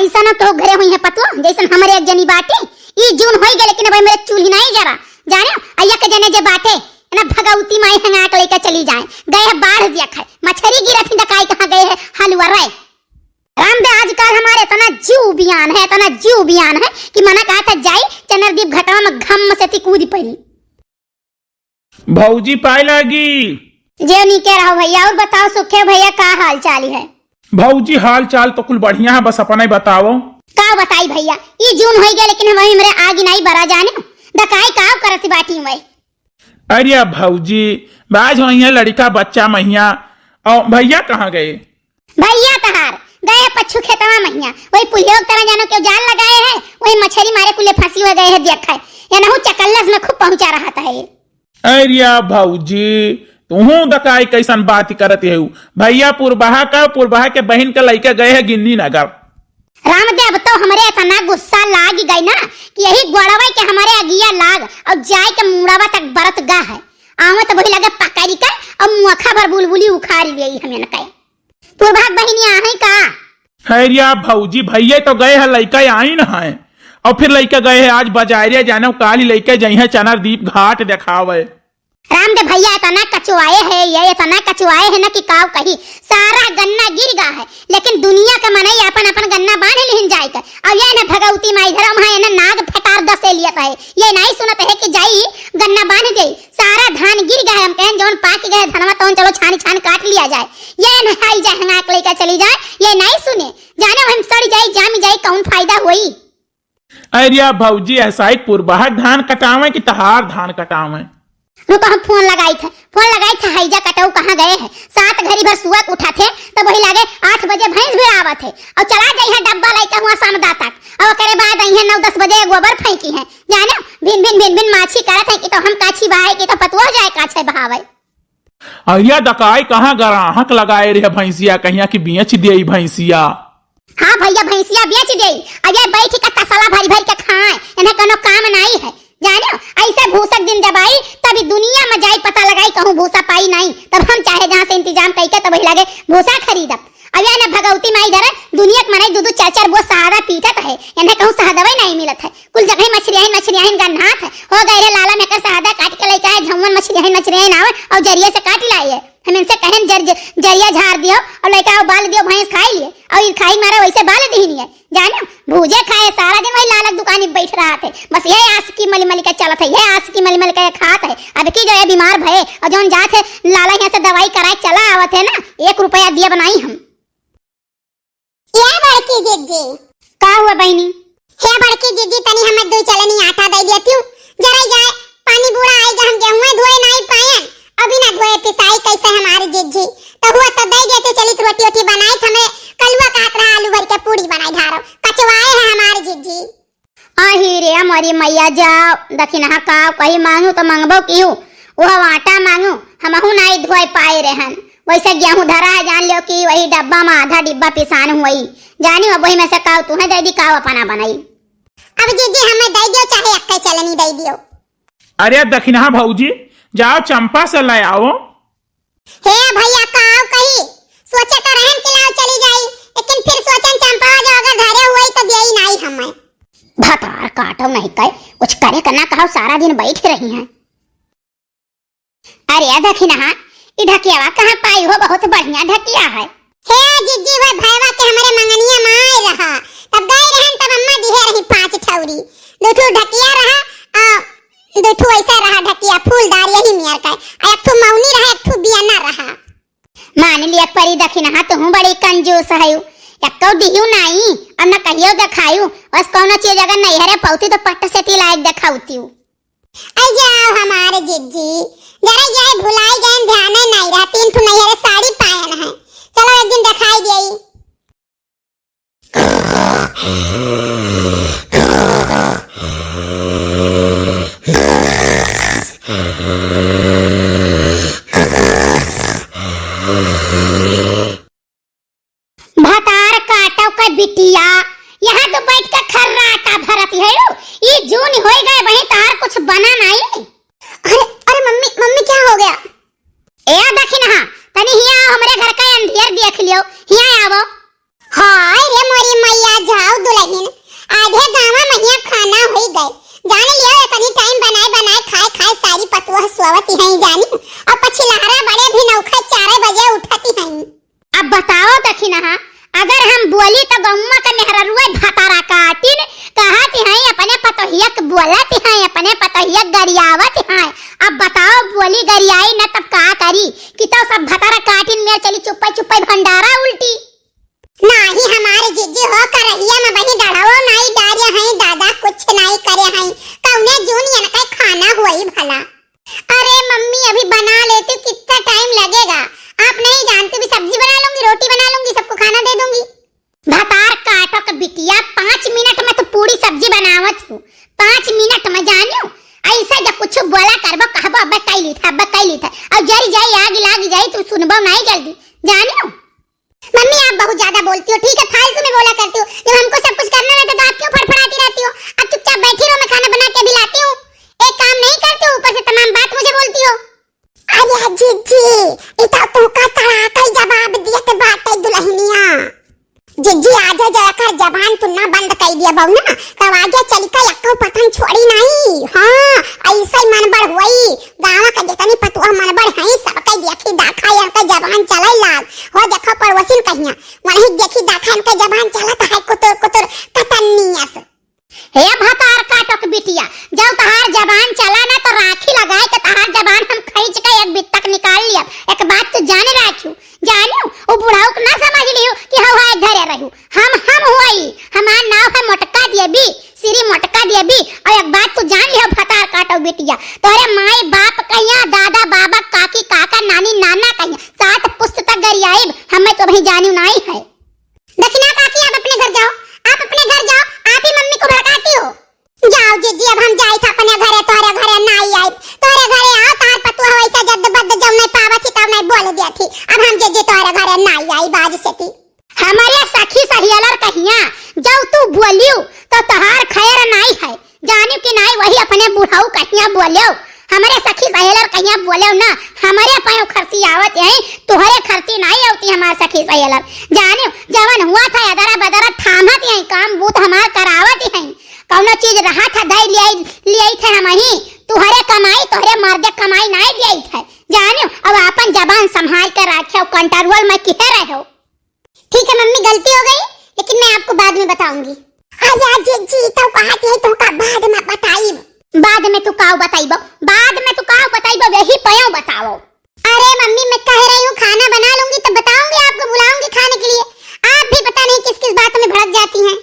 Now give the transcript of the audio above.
ऐसा ना तो घरे हुई है पतवा जैसे हमारे एक जनी बाटे ई जून होई गए लेकिन भाई मेरे चूल्ही नहीं जरा जाने अय्या के जने जे बाटे ना भगवती माई हंगा के लेके चली जाए गए है बाढ़ दिया खाए मछली गिरा थी दकाई कहां गए है हलवा रे रामदेव आजकल हमारे तना जीव बयान है कि मना कहा था जाई चनरदीप घटवा में घम से ती कूद पड़ी। भौजी पाई लगी जे नी के रहो भैया और बताओ सुखे भैया का हाल चाल है। भौजी हाल चाल तो कुल बढ़िया है बस अपना ही बताओ। का बताई भैया ई जून हो गया लेकिन वही मेरे आगे नहीं बरा जाने दकाई का करती बाटी में। अरे भौजी बाज वही है लड़का बच्चा महिया और भैया कहाँ गए? भैया तहार गए पच्छू खेतवा महिया वही पुलिया तरह जानो क्यों जाल लगाए हैं वही मछली मारे कुले फांसी हो गए है देखा या नहु चकल्लस में खूब पहुंचा रहा था ये। अरे भौजी तू दकाई कैसन बात करत है भैया पुरबाहा के बहन के लड़के गए है गिन्नी नगर। रामदेव तो हमारे इतना गुस्सा लाग गई ना कि यही गोड़वा के हमारे अगिया लाग और जाए के मुड़ावा तक बरत गा है आवे तो वही लगे पकड़ी कर और मुखा भर बुलबुली उखाड़ लिया हमें न कहे पुरभाग बहनी आहे का। अरे भौजी भैया तो गए है लड़का आई न है और फिर लड़के गए है आज बाजारे जाने काली लड़के जई है चनरदीप घाट दिखावे। रामदेव भैया इतना कचुआए है ये इतना कचुआए है ना कि काव कही सारा गन्ना गिर गा है लेकिन दुनिया का मनई अपन अपन गन्ना बांध लेन जाए कर और ये ना भगवती माई धर्म है ना नाग फटार दसे लिया है ये नहीं सुनत है कि जाई गन्ना बांध दे सारा धान गिर गया हम कहन जौन पाक गए धनवा तो चलो छान काट लिया जाए ये नहाई जाए हंगाक लेकर चली जाए ये नहीं सुने जाने हम सड़ जाए जाम जाए कौन फायदा हुई। अरे भौजी ऐसा ही पुरबाहा धान कटावे कि तहार धान कटावे। रुको हम फोन लगाई थे हैजा कटाऊ कहाँ गए हैं 7 घड़ी भर सुअक उठा थे तब वही लागे 8 बजे भैंस भी आवा थे और चला गई है डब्बा लेके हुआ समदा तक और करे बाद आई है 9-10 बजे गोबर फेंकी है जाने भिन भिन माछी करत है कि तो हम काछी बहाए कि तो पतवा जाए काछे बहावे। अहिया दकाई कहाँ गराहक लगाए रे भैंसिया कहिया कि बेच दे भैंसिया। हाँ भैया भैंसिया बेच दे अजय बैठ के तसला भर के खाए इन्हें कोनो काम नहीं है जाने ऐसे भूसक दिन जब आई तभी दुनिया में जाई पता लगाई कहूँ भूसा पाई नहीं तब हम चाहे जहाँ से इंतजाम करके तब वही लगे भूसा खरीदब अब या ना भगवती माई धरे दुनिया के मनाई 2-2 4-4 वो सहारा पीटत है इन्हें कहूँ सहदवाई नहीं मिलत है कुल जगह मछलियाँ गन्नाथ हो गए रे लाला में कर सहादा काट के लेके आए झमवन मछलियाँ आवे और जरिए से काट लाई है हम इनसे कहें जरिया झाड़ दियो और लेके आओ बाल दियो भैंस खाई लिए और खाई मारा वैसे बाल दी नहीं है जाने भूजे खाए सारा दिन वही लालक दुकान में बैठ रहा थे बस ये आस की मली का चलत है ये आस की मली का खात है अब की जो है बीमार भये और जो जात है लाला यहाँ से दवाई कराए चला आवत है ना 1 रुपया दिया बनाई हम। ये बड़की जिज्जी का हुआ बहनी हे बड़की जिज्जी तनी हमें 2 चलनी आटा दे देती हूं जरा जाए पानी बूढ़ा आएगा हम गेहूं धोए नहीं पाए अभी ना धोए पिसाई कैसे हमारी जिज्जी तो हुआ तो दे देते चली रोटी बनाई हमें कलवा काट रहा आलू भर के पूरी बनाई धारो कचवाए है हमारी जिज्जी। आही रे हमारी मैया जाओ दखिना का कहीं मांगू तो मंगबो क्यों वो आटा मांगू हमहू नहीं धोए पाए रहन वैसे गेहूं धरा है जान लो कि वही डब्बा में आधा डिब्बा पिसान हुई जानी अब वही में से काव तुम्हें दे दी काव अपना बनाई अब जिज्जी हमें दे दियो चाहे अक्के चलनी दे दियो। अरे दखिना भौजी जाओ चंपा से ले आओ। हे भैया काव कही सोचे तो रहन के लाओ चली जाई लेकिन फिर सोचन चंपा जो अगर धरे हुई तो देई नहीं हमें भतार काटो नहीं कहे कुछ करे करना कहो सारा दिन बैठ रही हैं। अरे दखिना ई ढकियावा कहां पाई हो बहुत बढ़िया ढकिया है। हे जिज्जी वो भैया के हमारे मंगनिया में आए रहा तब गए रहन तब अम्मा दिहे रही 5 ठौरी दुठू ढकिया रहा दुठू ऐसा रहा ढकिया फूलदार यही मियर का एक ठो मौनी रहा एक ठो बियाना रहा मान लिया परी दखिना तुम बड़ी कंजूस है एक तो दियो नहीं अब न कहियो दिखायू बस कोनो चीज अगर नहीं हरे पौती तो पट्ट से ती लायक दिखाऊती हूं। आई जाओ हमारे जिज्जी जरा जाए भुलाई गए ध्यान नहीं रहा 3 ठो नहीं हरे साड़ी पायन है चलो एक दिन दिखाई देई। भतार काटो का बिटिया यहाँ तो बैठ के खर्राटा भरती है ये जून हो गए वही तार कुछ बना नहीं। अरे मम्मी क्या हो गया ए दखिना तनी हिया हमारे घर का अंधेर देख लियो हिया आवो। हाय रे मोरी मैया जाओ गौवा का मेहररुआ भतारा काटिन कहत हैं अपने पतोहिया के बोलत हैं अपने पतोहिया गरियावत हैं। अब बताओ बोली गरियाई न तब का करी कि तो सब भतारा काटिन में चली चुप्पा चुप्पा भंडारा उल्टी नाही हमारे जिज्जी हो कर रहिया में वही डढ़ाओ नहीं डारिया हैं दादा कुछ नहीं करे हैं कौने जूनियन का खाना हुई भला। अरे मम्मी अभी बना लेती कितना टाइम लगेगा आप नहीं जानती भी सब्जी बना लूंगी रोटी बना लूंगी सबको खाना दे दूंगी। भतार काटो के बिटिया 5 मिनट में तो पूरी सब्जी बनावत हूँ 5 मिनट में जानियो ऐसा जब कुछ बोला करबो कहबो अब कैली था और जरी जाई आग लाग जाई तू सुनबो नहीं जल्दी जानियो। मम्मी आप बहुत ज्यादा बोलती हो ठीक है फालतू में बोला करती हो जब हमको सब कुछ करना रहता तो आप क्यों फड़फड़ाती रहती हो। अब चुपचाप बैठी रहो मैं खाना बना के भी लाती हूँ एक काम नहीं करती हो ऊपर से तमाम बात मुझे बोलती हो। अरे जिज्जी इतना तो का तड़ाका जवाब दिया तो बात है दुल्हनिया जिज्जी आजा जाकर जबान तुन्ना बंद कर दिया बहु ना तब आगे चली का यक्को पतन छोड़ी नहीं। हाँ ऐसा ही मनबड़ हुई गाँव का जितनी पतुआ मनबड़ है सबका देखी दाखा इनका जबान चला लाल हो देखो पड़ोसिन कहिया वही देखी दाखा इनका जबान चला है कुतुर कुतुर कतन्नियस। हे भतार काटक बिटिया जब तहार जबान चला ना तो राखी लगाए के तहार जबान हम खींच के एक बित तक निकाल लिया। एक बात तो जाने राखू जानियो ओ बुढ़ाऊ को ना समझ लियो कि हवा घरे रहू हम हुई हमार नाम है मोटका देबी श्री मोटका देबी। और एक बात तो जान लियो भतार काटक बिटिया तोरे माई बाप कहिया दादा बाबा काकी काका नानी नाना कहिया 7 पुस्त तक गरियाई हमें तो भाई जानियो नहीं है। दक्षिणा काकी आप अपने घर जाओ आप ही मम्मी को भड़काती हो। जाओ जीजी अब हम जाई था अपने घरे तोरे घरे नहीं आई तोरे घरे आओ तार पतुआ वैसा जद बद जब नहीं पावत थी तब नहीं बोल दिया थी अब हम जीजी तोरे घरे नहीं आई बाज से थी। हमारे सखी सहियालर कहिया जब तू बोलियो तो तहार खैर नहीं है जानियो कि नहीं वही अपने बुढ़ाऊ कहिया बोलियो हमारे सखी सहेलर कहिया बोलियो ना हमारे पायो खर्ची आवत है तुहरे खर्ची नहीं होती हमारे सखी सहेलर जानियो जवन हुआ था अदरा बदरा थामत है काम बूत हमार करावत है कौनो चीज रहा था दई लियाई थे हम ही तुहरे कमाई तोहरे मर्दे कमाई नहीं दियाई थे जानियो अब अपन जबान संभाल कर रखे कंट्रोल में किहे रहो। ठीक है मम्मी गलती हो गई लेकिन मैं आपको बाद में बताऊंगी। आजा जीजी तो कहत है तो का बाद में बताई बाद में तू काऊ बताइबो वही पयो बताओ। अरे मम्मी मैं कह रही हूँ खाना बना लूंगी तो बताऊंगी आपको बुलाऊंगी खाने के लिए आप भी पता नहीं किस किस बात में भड़क जाती हैं।